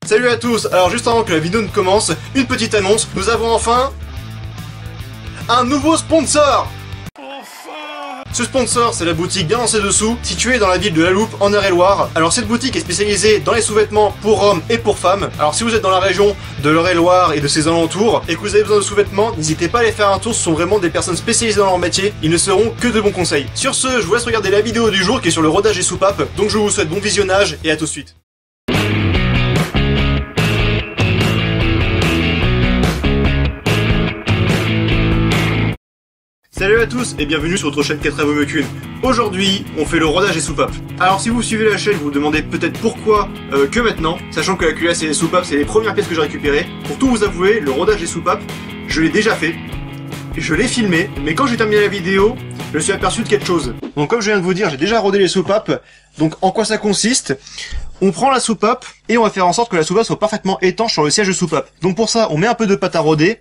Salut à tous. Alors juste avant que la vidéo ne commence, une petite annonce. Nous avons enfin un nouveau sponsor. Ce sponsor, c'est la boutique bien en ses dessous, située dans la ville de La Loupe, en Eure-et-Loire. Alors cette boutique est spécialisée dans les sous-vêtements pour hommes et pour femmes. Alors si vous êtes dans la région de l'Eure-et-Loire et de ses alentours, et que vous avez besoin de sous-vêtements, n'hésitez pas à aller faire un tour, ce sont vraiment des personnes spécialisées dans leur métier, ils ne seront que de bons conseils. Sur ce, je vous laisse regarder la vidéo du jour qui est sur le rodage des soupapes, donc je vous souhaite bon visionnage et à tout de suite. Salut à tous et bienvenue sur votre chaîne 4 Avomecune. Aujourd'hui, on fait le rodage des soupapes. Alors si vous suivez la chaîne, vous vous demandez peut-être pourquoi que maintenant, sachant que la culasse et les soupapes, c'est les premières pièces que j'ai récupérées. Pour tout vous avouer, le rodage des soupapes, je l'ai déjà fait. Je l'ai filmé, mais quand j'ai terminé la vidéo, je me suis aperçu de quelque chose. Donc comme je viens de vous dire, j'ai déjà rodé les soupapes. Donc en quoi ça consiste? On prend la soupape et on va faire en sorte que la soupape soit parfaitement étanche sur le siège de soupape. Donc pour ça, on met un peu de pâte à rôder,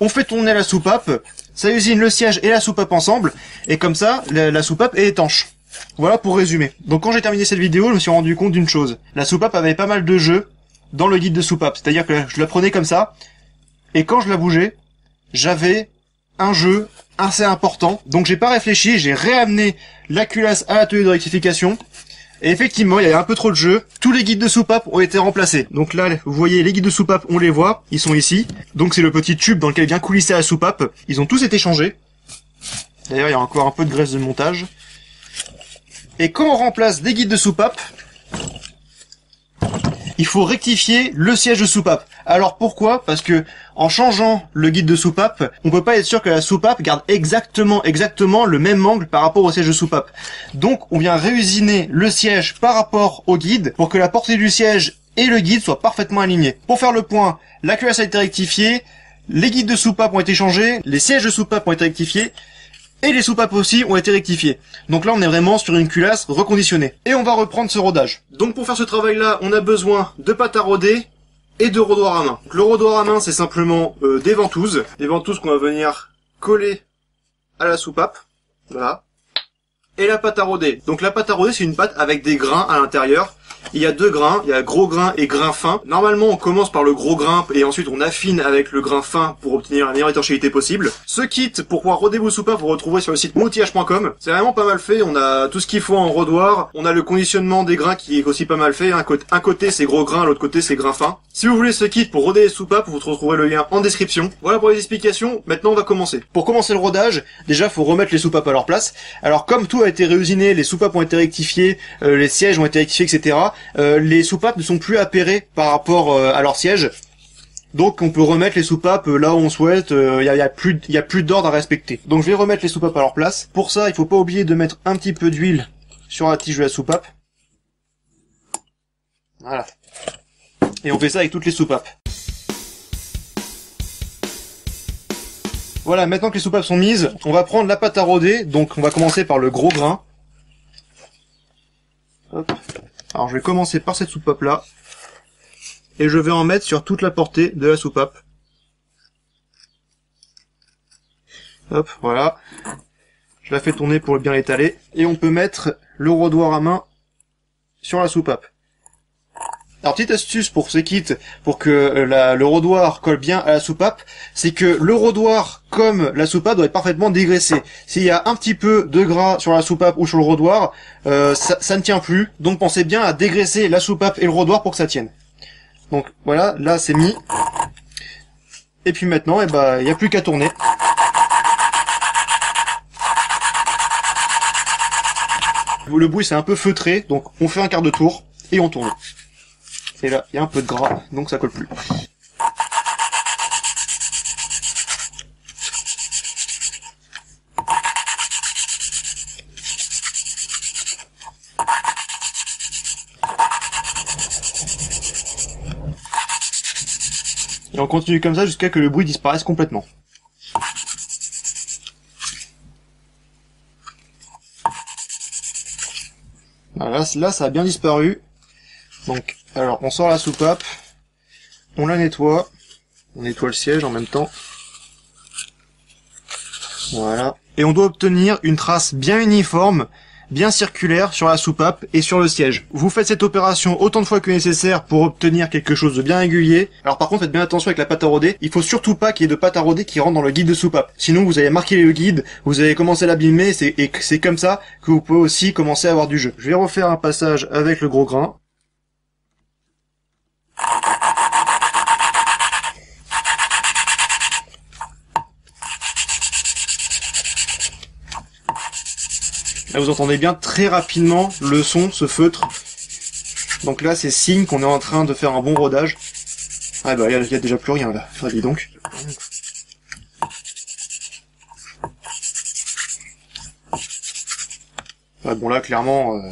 on fait tourner la soupape, ça usine le siège et la soupape ensemble, et comme ça, la soupape est étanche. Voilà pour résumer. Donc quand j'ai terminé cette vidéo, je me suis rendu compte d'une chose. La soupape avait pas mal de jeux dans le guide de soupape. C'est-à-dire que je la prenais comme ça, et quand je la bougeais, j'avais un jeu assez important. Donc j'ai pas réfléchi, j'ai réamené la culasse à l'atelier de rectification. Et effectivement, il y avait un peu trop de jeu. Tous les guides de soupape ont été remplacés. Donc là, vous voyez, les guides de soupape, on les voit. Ils sont ici. Donc c'est le petit tube dans lequel vient coulisser la soupape. Ils ont tous été changés. D'ailleurs, il y a encore un peu de graisse de montage. Et quand on remplace des guides de soupape, il faut rectifier le siège de soupape. Alors pourquoi? Parce que en changeant le guide de soupape, on peut pas être sûr que la soupape garde exactement le même angle par rapport au siège de soupape. Donc on vient réusiner le siège par rapport au guide pour que la portée du siège et le guide soient parfaitement alignés. Pour faire le point, la culasse a été rectifiée, les guides de soupape ont été changés, les sièges de soupape ont été rectifiés, et les soupapes aussi ont été rectifiées. Donc là on est vraiment sur une culasse reconditionnée. Et on va reprendre ce rodage. Donc pour faire ce travail là, on a besoin de pâte à rôder et de rodoir à main. Donc le rodoir à main c'est simplement des ventouses. Des ventouses qu'on va venir coller à la soupape. Voilà. Et la pâte à rôder. Donc la pâte à rôder c'est une pâte avec des grains à l'intérieur. Il y a deux grains, il y a gros grain et grain fin. Normalement, on commence par le gros grain et ensuite on affine avec le grain fin pour obtenir la meilleure étanchéité possible. Ce kit pour pouvoir roder vos soupapes, vous retrouvez sur le site moutillage.com. C'est vraiment pas mal fait, on a tout ce qu'il faut en rodoir. On a le conditionnement des grains qui est aussi pas mal fait. Un côté c'est gros grain, l'autre côté c'est grain fin. Si vous voulez ce kit pour roder les soupapes, vous retrouverez le lien en description. Voilà pour les explications, maintenant on va commencer. Pour commencer le rodage, déjà faut remettre les soupapes à leur place. Alors comme tout a été réusiné, les soupapes ont été rectifiées, les sièges ont été rectifiés, etc. Les soupapes ne sont plus appairées par rapport à leur siège. Donc on peut remettre les soupapes là où on souhaite, il y a plus d'ordre à respecter. Donc je vais remettre les soupapes à leur place. Pour ça, il faut pas oublier de mettre un petit peu d'huile sur la tige de la soupape. Voilà. Et on fait ça avec toutes les soupapes. Voilà, maintenant que les soupapes sont mises, on va prendre la pâte à rôder. Donc on va commencer par le gros grain. Hop. Alors je vais commencer par cette soupape là, et je vais en mettre sur toute la portée de la soupape. Hop, voilà. Je la fais tourner pour bien l'étaler, et on peut mettre le rodoir à main sur la soupape. Alors petite astuce pour ce kit, pour que le rodoir colle bien à la soupape, c'est que le rodoir comme la soupape doit être parfaitement dégraissé. S'il y a un petit peu de gras sur la soupape ou sur le rodoir, ça ne tient plus. Donc pensez bien à dégraisser la soupape et le rodoir pour que ça tienne. Donc voilà, là c'est mis. Et puis maintenant, il n'y a plus qu'à tourner. Le bruit c'est un peu feutré, donc on fait un quart de tour et on tourne. Et là, il y a un peu de gras, donc ça colle plus. Et on continue comme ça jusqu'à que le bruit disparaisse complètement. Voilà, là ça a bien disparu. Donc, alors on sort la soupape, on la nettoie, on nettoie le siège en même temps. Voilà. Et on doit obtenir une trace bien uniforme bien circulaire sur la soupape et sur le siège. Vous faites cette opération autant de fois que nécessaire pour obtenir quelque chose de bien régulier. Alors par contre, faites bien attention avec la pâte à rôder. Il faut surtout pas qu'il y ait de pâte à rôder qui rentre dans le guide de soupape. Sinon, vous allez marquer le guide, vous allez commencer à l'abîmer, et c'est comme ça que vous pouvez aussi commencer à avoir du jeu. Je vais refaire un passage avec le gros grain. Là, vous entendez bien très rapidement le son, ce feutre. Donc là, c'est signe qu'on est en train de faire un bon rodage. Ah bah, il y a déjà plus rien là. Ah, dis donc. Ouais, bon là, clairement,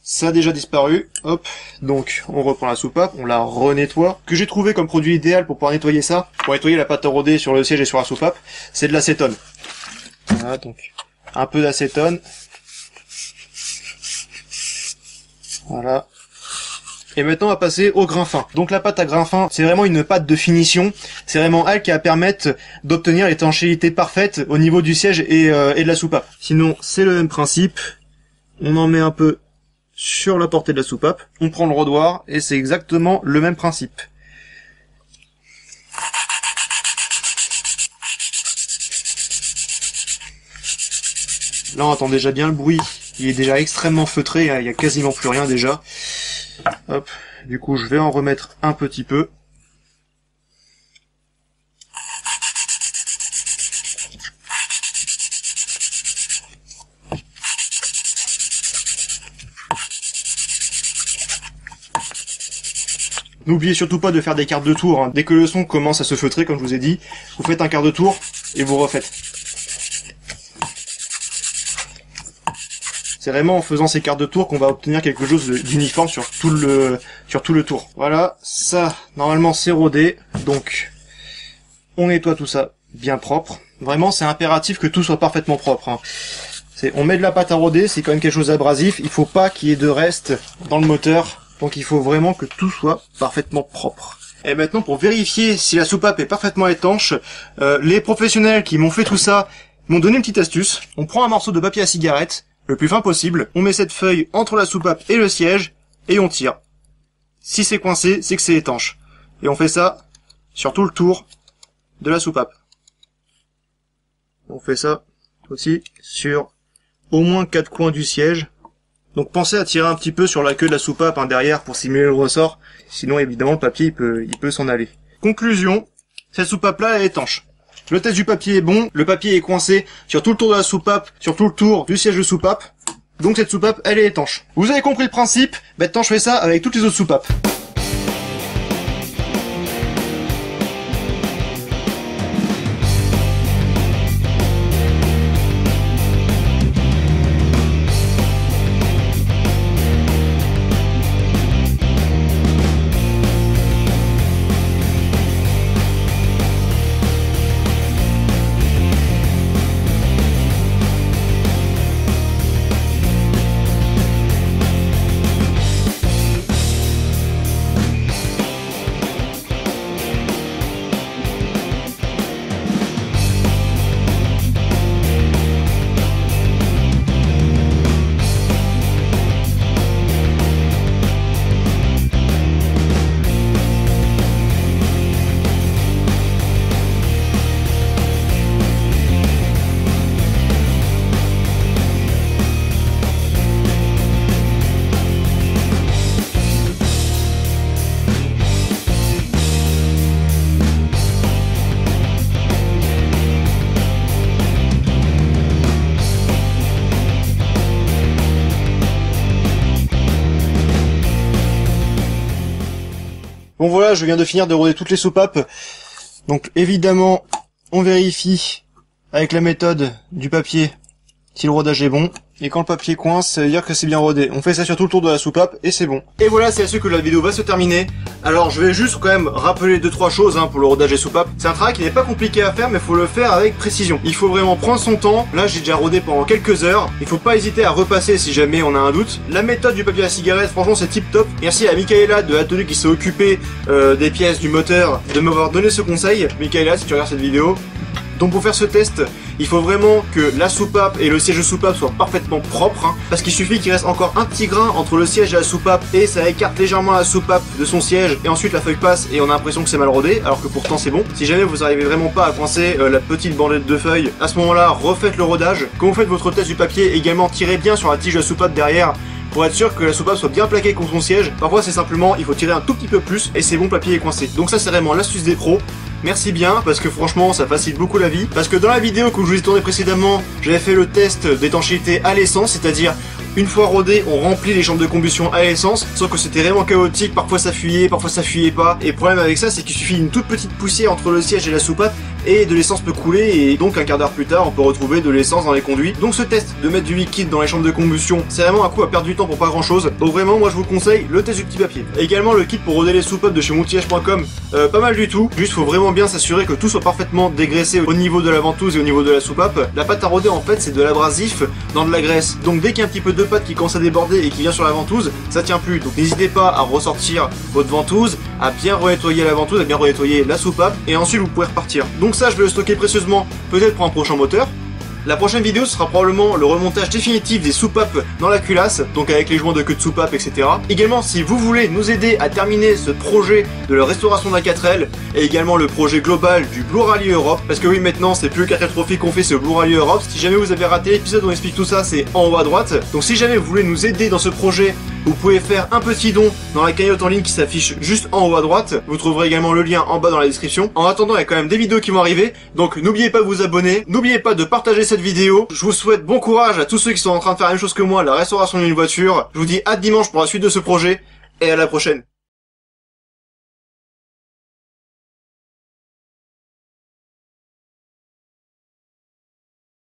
ça a déjà disparu. Hop. Donc, on reprend la soupape, on la renettoie. Ce que j'ai trouvé comme produit idéal pour pouvoir nettoyer ça, pour nettoyer la pâte à rôder sur le siège et sur la soupape, c'est de l'acétone. Voilà, donc un peu d'acétone. Voilà. Et maintenant, on va passer au grain fin. Donc la pâte à grain fin, c'est vraiment une pâte de finition. C'est vraiment elle qui va permettre d'obtenir l'étanchéité parfaite au niveau du siège et de la soupape. Sinon, c'est le même principe. On en met un peu sur la portée de la soupape. On prend le rodoir et c'est exactement le même principe. Là, on entend déjà bien le bruit. Il est déjà extrêmement feutré, il y a quasiment plus rien déjà. Hop, du coup, je vais en remettre un petit peu. N'oubliez surtout pas de faire des quarts de tour, hein. Dès que le son commence à se feutrer, comme je vous ai dit, vous faites un quart de tour et vous refaites. C'est vraiment en faisant ces quarts de tour qu'on va obtenir quelque chose d'uniforme sur tout le tour. Voilà, ça, normalement c'est rodé, donc on nettoie tout ça bien propre. Vraiment, c'est impératif que tout soit parfaitement propre, hein. On met de la pâte à rôder, c'est quand même quelque chose d'abrasif, il faut pas qu'il y ait de reste dans le moteur, donc il faut vraiment que tout soit parfaitement propre. Et maintenant, pour vérifier si la soupape est parfaitement étanche, les professionnels qui m'ont fait tout ça m'ont donné une petite astuce. On prend un morceau de papier à cigarette, le plus fin possible, on met cette feuille entre la soupape et le siège, et on tire. Si c'est coincé, c'est que c'est étanche. Et on fait ça sur tout le tour de la soupape. On fait ça aussi sur au moins 4 coins du siège. Donc pensez à tirer un petit peu sur la queue de la soupape, hein, derrière pour simuler le ressort. Sinon évidemment le papier il peut s'en aller. Conclusion, cette soupape là elle est étanche. Le test du papier est bon, le papier est coincé sur tout le tour de la soupape, sur tout le tour du siège de soupape. Donc cette soupape, elle est étanche. Vous avez compris le principe? Maintenant je fais ça avec toutes les autres soupapes. Bon voilà, je viens de finir de roder toutes les soupapes. Donc évidemment, on vérifie avec la méthode du papier si le rodage est bon. Et quand le papier coince, ça veut dire que c'est bien rodé. On fait ça sur tout le tour de la soupape et c'est bon. Et voilà, c'est là-dessus que la vidéo va se terminer. Alors je vais juste quand même rappeler 2-3 choses pour le rodage des soupapes. C'est un travail qui n'est pas compliqué à faire, mais il faut le faire avec précision. Il faut vraiment prendre son temps. Là j'ai déjà rodé pendant quelques heures. Il faut pas hésiter à repasser si jamais on a un doute. La méthode du papier à cigarette, franchement c'est tip top. Merci à Michaela de l'atelier qui s'est occupé des pièces du moteur de m'avoir donné ce conseil. Michaela, si tu regardes cette vidéo, Donc pour faire ce test, il faut vraiment que la soupape et le siège de soupape soient parfaitement propres, hein, parce qu'il suffit qu'il reste encore un petit grain entre le siège et la soupape, et ça écarte légèrement la soupape de son siège, et ensuite la feuille passe et on a l'impression que c'est mal rodé, alors que pourtant c'est bon. Si jamais vous arrivez vraiment pas à coincer la petite bandelette de feuilles, à ce moment-là, refaites le rodage. Quand vous faites votre test du papier, également tirez bien sur la tige de la soupape derrière, pour être sûr que la soupape soit bien plaquée contre son siège. Parfois c'est simplement, il faut tirer un tout petit peu plus, et c'est bon, le papier est coincé. Donc ça c'est vraiment l'astuce des pros. Merci bien, parce que franchement ça facilite beaucoup la vie. Parce que dans la vidéo que je vous ai tournée précédemment, j'avais fait le test d'étanchéité à l'essence, c'est-à-dire une fois rodé, on remplit les chambres de combustion à l'essence, sauf que c'était vraiment chaotique, parfois ça fuyait pas. Et le problème avec ça, c'est qu'il suffit d'une toute petite poussière entre le siège et la soupape, et de l'essence peut couler, et donc un quart d'heure plus tard, on peut retrouver de l'essence dans les conduits. Donc ce test de mettre du liquide dans les chambres de combustion, c'est vraiment un coup à perdre du temps pour pas grand chose. Donc vraiment, moi je vous conseille le test du petit papier. Et également le kit pour roder les soupapes de chez moutillage.com, pas mal du tout. Juste faut vraiment bien s'assurer que tout soit parfaitement dégraissé au niveau de la ventouse et au niveau de la soupape. La pâte à roder en fait c'est de l'abrasif dans de la graisse. Donc dès qu'il y a un petit peu de pâte qui commence à déborder et qui vient sur la ventouse, ça tient plus. Donc n'hésitez pas à ressortir votre ventouse, à bien nettoyer la ventouse, à bien nettoyer la soupape, et ensuite vous pouvez repartir. Donc ça je vais le stocker précieusement, peut-être pour un prochain moteur. La prochaine vidéo ce sera probablement le remontage définitif des soupapes dans la culasse, donc avec les joints de queue de soupape, etc. Également, si vous voulez nous aider à terminer ce projet de la restauration d'un 4L, et également le projet global du Blue Rally Europe, parce que oui, maintenant c'est plus le 4L Trophy qu'on fait, c'est le Blue Rally Europe. Si jamais vous avez raté l'épisode où on explique tout ça, c'est en haut à droite. Donc si jamais vous voulez nous aider dans ce projet, vous pouvez faire un petit don dans la cagnotte en ligne qui s'affiche juste en haut à droite. Vous trouverez également le lien en bas dans la description. En attendant, il y a quand même des vidéos qui vont arriver, donc n'oubliez pas de vous abonner, n'oubliez pas de partager cette vidéo. Je vous souhaite bon courage à tous ceux qui sont en train de faire la même chose que moi, la restauration d'une voiture. Je vous dis à dimanche pour la suite de ce projet, et à la prochaine.